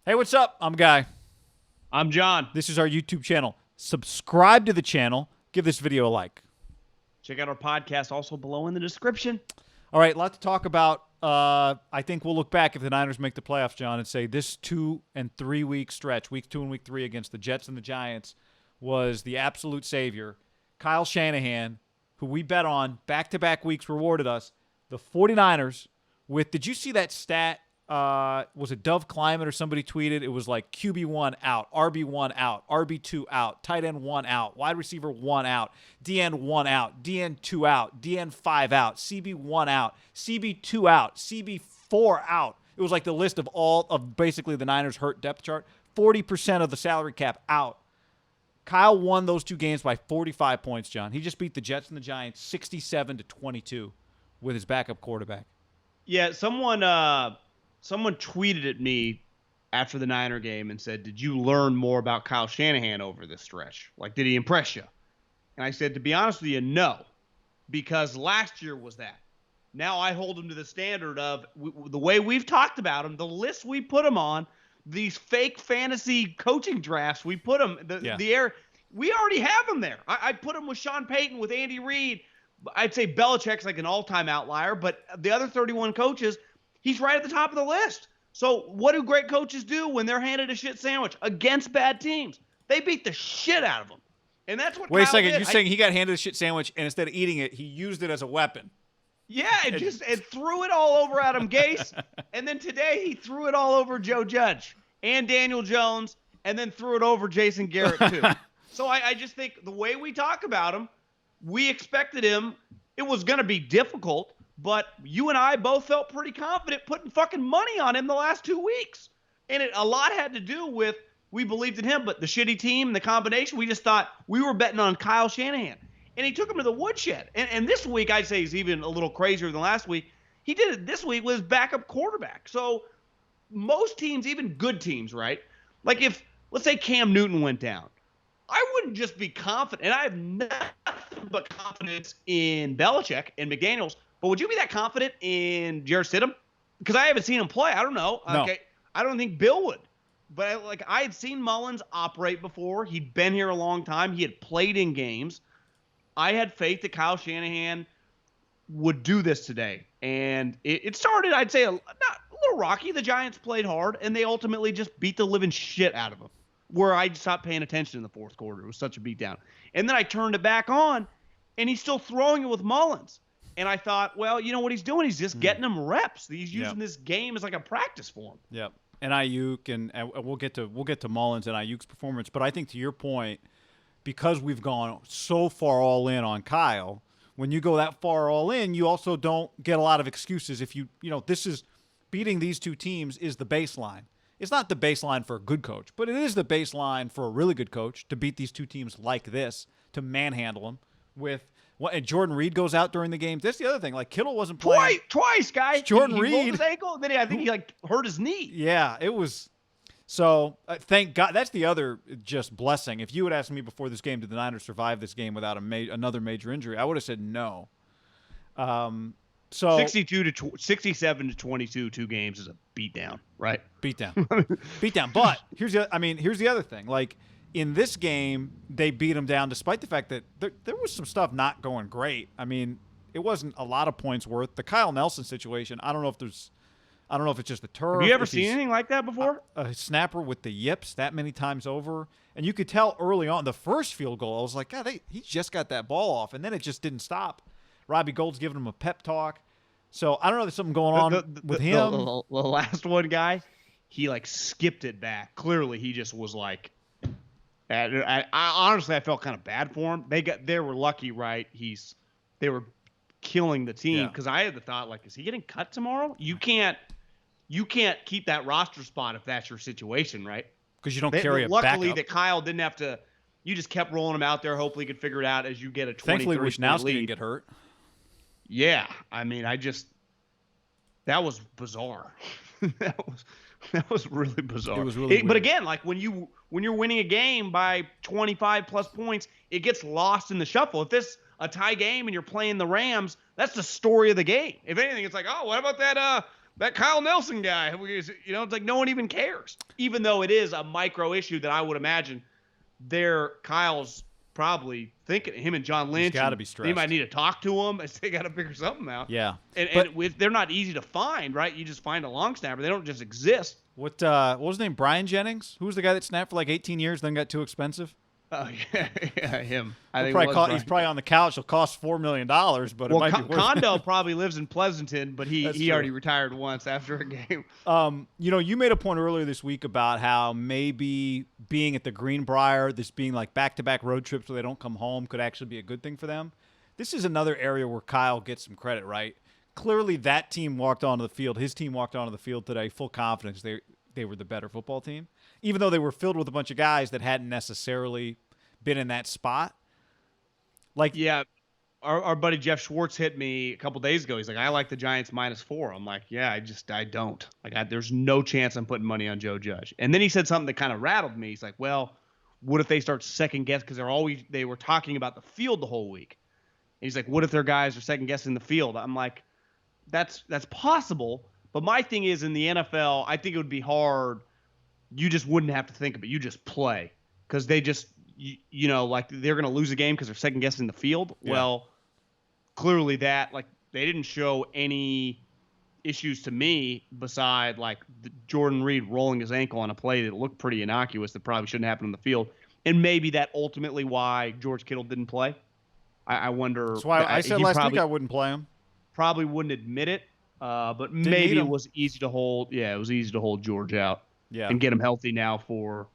Hey, what's up? I'm Guy. I'm John. This is our YouTube channel. Subscribe to the channel. Give this video a like. Check out our podcast also below in the description. All right, a lot to talk about. I think we'll look back if the Niners make the playoffs, John, and say this 2 and 3 week stretch, week 2 and week 3 against the Jets and the Giants, was the absolute savior. Kyle Shanahan, who we bet on back-to-back weeks, rewarded us. The 49ers with, did you see that stat? Was it Dove Climate or somebody tweeted? It was like QB1 out, RB1 out, RB2 out, tight end 1 out, wide receiver 1 out, DN 1 out, DN 2 out, DN 5 out, CB 1 out, CB 2 out, CB 4 out. It was like the list of all of basically the Niners hurt depth chart. 40% of the salary cap out. Kyle won those two games by 45 points, John. He just beat the Jets and the Giants 67-22 with his backup quarterback. Yeah, someone tweeted at me after the Niner game and said, "Did you learn more about Kyle Shanahan over this stretch? Like, did he impress you?" And I said, to be honest with you, no, because last year was that. Now I hold him to the standard of the way we've talked about him, the list we put him on, these fake fantasy coaching drafts we put him, the air. We already have him there. I put him with Sean Payton, with Andy Reid. I'd say Belichick's like an all-time outlier, but the other 31 coaches, he's right at the top of the list. So what do great coaches do when they're handed a shit sandwich against bad teams? They beat the shit out of them. And that's what Wait Kyle a second. did. You're saying he got handed a shit sandwich, and instead of eating it, he used it as a weapon. Yeah, it threw it all over Adam Gase. And then today he threw it all over Joe Judge and Daniel Jones, and then threw it over Jason Garrett too. So I just think the way we talk about him, we expected him. It was going to be difficult, but you and I both felt pretty confident putting fucking money on him the last 2 weeks. And a lot had to do with we believed in him, but the shitty team, the combination, we just thought we were betting on Kyle Shanahan. And he took him to the woodshed. And this week, I'd say he's even a little crazier than last week. He did it this week with his backup quarterback. So most teams, even good teams, right? Like if, let's say Cam Newton went down, I wouldn't just be confident, and I have nothing but confidence in Belichick and McDaniels, but would you be that confident in Jarrett Stidham? Because I haven't seen him play. I don't know. No. Okay, I don't think Bill would. But I had seen Mullins operate before. He'd been here a long time. He had played in games. I had faith that Kyle Shanahan would do this today. And it started, I'd say, a little rocky. The Giants played hard, and they ultimately just beat the living shit out of them, where I stopped paying attention in the fourth quarter. It was such a beatdown. And then I turned it back on, and he's still throwing it with Mullins. And I thought, well, you know what he's doing? He's just getting him reps. He's using this game as like a practice for him. Yep. And Ayuk, and we'll get to Mullins and Ayuk's performance, but I think to your point, because we've gone so far all in on Kyle, when you go that far all in, you also don't get a lot of excuses. If this is beating these two teams is the baseline. It's not the baseline for a good coach, but it is the baseline for a really good coach to beat these two teams like this, to manhandle them with and Jordan Reed goes out during the games. That's the other thing. Like Kittle wasn't playing twice, guys. Jordan he Reed rolled his ankle, then I think he hurt his knee. Yeah, it was. So thank God. That's the other just blessing. If you had asked me before this game, did the Niners survive this game without another major injury, I would have said no. So 67 to 22, 2 games is a beatdown, right? Beatdown. But here's the other thing. Like in this game, they beat them down despite the fact that there was some stuff not going great. I mean, it wasn't a lot of points worth. The Kyle Nelson situation, I don't know if it's just the turf. Have you ever seen anything like that before? A snapper with the yips that many times over. And you could tell early on, the first field goal, I was like, God, he just got that ball off. And then it just didn't stop. Robbie Gould's giving him a pep talk. So I don't know if there's something going on with him. The last one guy, he skipped it back. Clearly, he just was like, I honestly, I felt kind of bad for him. They were lucky, right? They were killing the team because I had the thought, is he getting cut tomorrow? You can't keep that roster spot if that's your situation, right? Because you don't carry a backup. backup. Luckily that Kyle didn't have to. You just kept rolling him out there. Hopefully, he could figure it out as you get a 20-30 Thankfully, Wisnowski lead. didn't get hurt. Yeah, I mean, that was bizarre. that was really bizarre. It was really weird. But again, when you're winning a game by 25 plus points, it gets lost in the shuffle. If this a tie game and you're playing the Rams, that's the story of the game. If anything, it's like, oh, what about that that Kyle Nelson guy, it's like no one even cares. Even though it is a micro issue that I would imagine Kyle's probably thinking, him and John He's Lynch, got to be stressed. they might need to talk to him. They got to figure something out. Yeah. And they're not easy to find, right? You just find a long snapper. They don't just exist. What was his name? Brian Jennings? Who was the guy that snapped for like 18 years, then got too expensive? Oh, yeah, him. He's probably on the couch. He'll cost $4 million, but it might be worth Kondo probably lives in Pleasanton, but he already retired once after a game. You made a point earlier this week about how maybe being at the Greenbrier, this being like back-to-back road trips where they don't come home, could actually be a good thing for them. This is another area where Kyle gets some credit, right? Clearly, that team walked onto the field. His team walked onto the field today, full confidence they were the better football team, even though they were filled with a bunch of guys that hadn't necessarily been in that spot. Our buddy Jeff Schwartz hit me a couple days ago. He's like, I like the Giants -4. I'm like, yeah, I don't. There's no chance I'm putting money on Joe Judge. And then he said something that kind of rattled me. He's like, well, what if they start second guess because they were talking about the field the whole week. And he's like, what if their guys are second guessing the field? I'm like, that's possible. But my thing is, in the NFL, I think it would be hard. You just wouldn't have to think of it. You just play because they just, like they're going to lose a game because they're second guessing the field. Yeah. Well, clearly they didn't show any issues to me beside like Jordan Reed rolling his ankle on a play that looked pretty innocuous that probably shouldn't happen on the field. And maybe that ultimately why George Kittle didn't play. I wonder. That's why I said last week I wouldn't play him. Probably wouldn't admit it. But maybe it was easy to hold. Yeah, it was easy to hold George out. Yeah. And get him healthy now for,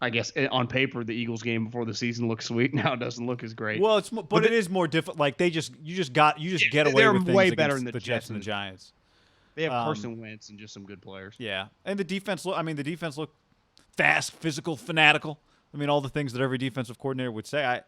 I guess, on paper, the Eagles game before the season looks sweet. Now it doesn't look as great. Well, but it is more difficult. Like you just get away with things way better than the Jets and the Giants. They have Carson Wentz and just some good players. Yeah, and the defense looked fast, physical, fanatical. I mean, all the things that every defensive coordinator would say.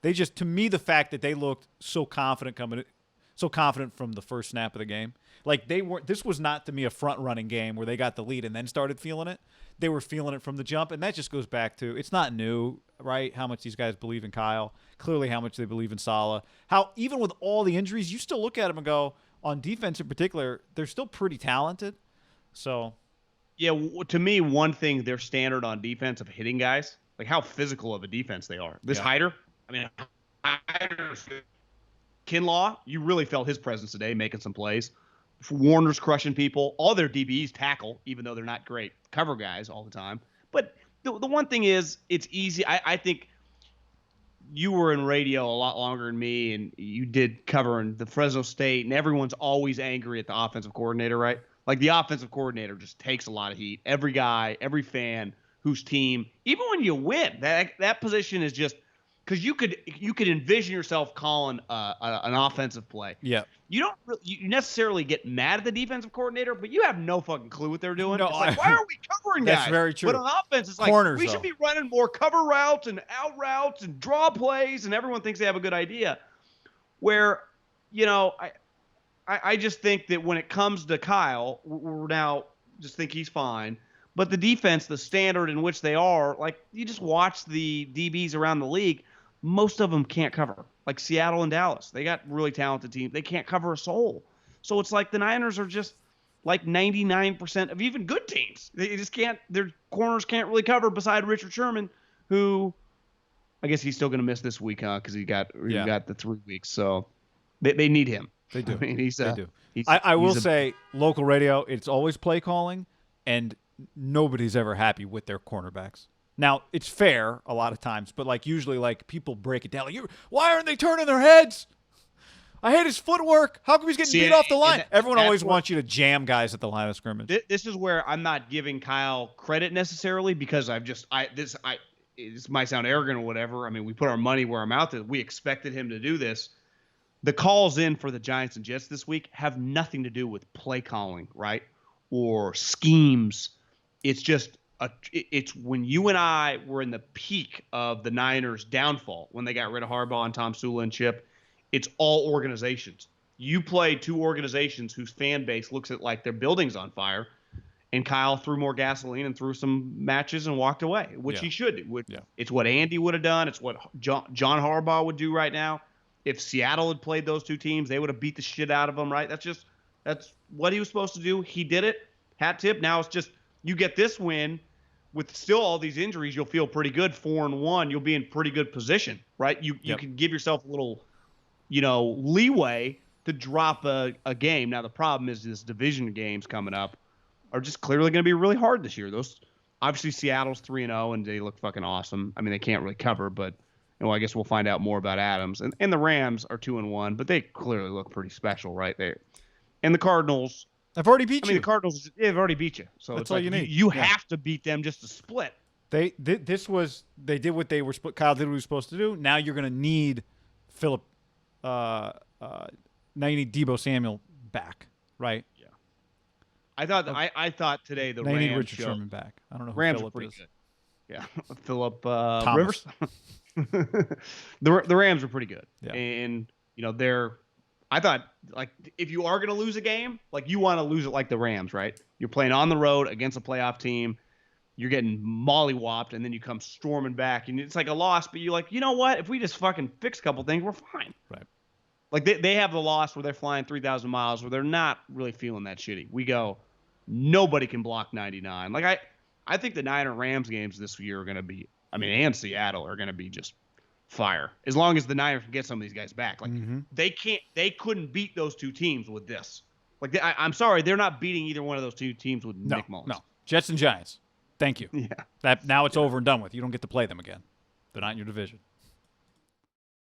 To me, the fact that they looked so confident from the first snap of the game. Like this was not to me a front running game where they got the lead and then started feeling it. They were feeling it from the jump, and that just goes back to it's not new, right? How much these guys believe in Kyle, clearly how much they believe in Saleh. How even with all the injuries, you still look at them and go, on defense in particular, they're still pretty talented. So, yeah, to me, one thing they're standard on defense of hitting guys, like how physical of a defense they are. This Hyder, Kinlaw, you really felt his presence today, making some plays. Warner's crushing people. All their DBs tackle, even though they're not great cover guys all the time. But the one thing is, it's easy. I think you were in radio a lot longer than me, and you did covering the Fresno State, and everyone's always angry at the offensive coordinator, right? Like the offensive coordinator just takes a lot of heat. Every guy, every fan whose team, even when you win, that position is just because you could envision yourself calling an offensive play. Yeah. You don't you necessarily get mad at the defensive coordinator, but you have no fucking clue what they're doing. No, it's like, why are we covering guys? That's very true. But on offense, it's like Corners, we should be running more cover routes and out routes and draw plays, and everyone thinks they have a good idea. Where, I just think that when it comes to Kyle, we're now just think he's fine. But the defense, the standard in which they are, like you just watch the DBs around the league, most of them can't cover. Like Seattle and Dallas, they got really talented teams. They can't cover a soul. So it's like the Niners are just like 99% of even good teams. They just can't. Their corners can't really cover. Beside Richard Sherman, who I guess he's still going to miss this week, huh? Because he got the 3 weeks. So they need him. They do. I mean, they do. I will say, local radio, it's always play calling, and nobody's ever happy with their cornerbacks. Now, it's fair a lot of times, but usually people break it down. Like, why aren't they turning their heads? I hate his footwork. How come he's getting beat off the line? Everyone always wants you to jam guys at the line of scrimmage. This is where I'm not giving Kyle credit necessarily because this might sound arrogant or whatever. I mean, we put our money where our mouth is. We expected him to do this. The calls in for the Giants and Jets this week have nothing to do with play calling, right? Or schemes. It's just it's when you and I were in the peak of the Niners' downfall, when they got rid of Harbaugh and Tom Sula and Chip. It's all organizations. You play two organizations whose fan base looks at like their building's on fire, and Kyle threw more gasoline and threw some matches and walked away, which he should do. It's what Andy would have done. It's what John Harbaugh would do right now. If Seattle had played those two teams, they would have beat the shit out of them, right? That's That's what he was supposed to do. He did it. Hat tip. Now it's just you get this win with still all these injuries. You'll feel pretty good. 4-1. You'll be in pretty good position, right? You can give yourself a little, leeway to drop a game. Now the problem is this division games coming up are just clearly going to be really hard this year. Those obviously Seattle's 3-0 and they look fucking awesome. I mean they can't really cover, but I guess we'll find out more about Adams. And the Rams are 2-1, but they clearly look pretty special right there. And the Cardinals. I've already beat you. I mean, the Cardinals, they've already beat you. So that's it's all like you need. You have to beat them just to split. They did what they were. Kyle did what he was supposed to do. Now you're going to need Philip. Now you need Deebo Samuel back, right? Yeah. I thought today the now Rams you need Richard show. Sherman back. I don't know who Rams Philip are pretty is. good. Yeah, Philip Thomas. Rivers. the Rams are pretty good, Yeah. And they're. I thought, like, if you are going to lose a game, like, you want to lose it like the Rams, right? You're playing on the road against a playoff team. You're getting mollywopped, and then you come storming back. And it's like a loss, but you're like, you know what? If we just fucking fix a couple things, we're fine. Right. Like, they have the loss where they're flying 3,000 miles, where they're not really feeling that shitty. We go, nobody can block 99. Like, I think the Niner-Rams games this year are going to be, and Seattle are going to be just fire, as long as the Niners can get some of these guys back. Like they couldn't beat those two teams with this. Like I'm sorry, they're not beating either one of those two teams with Nick Mullins. No, Jets and Giants. Thank you. Yeah. That now it's over and done with. You don't get to play them again. They're not in your division.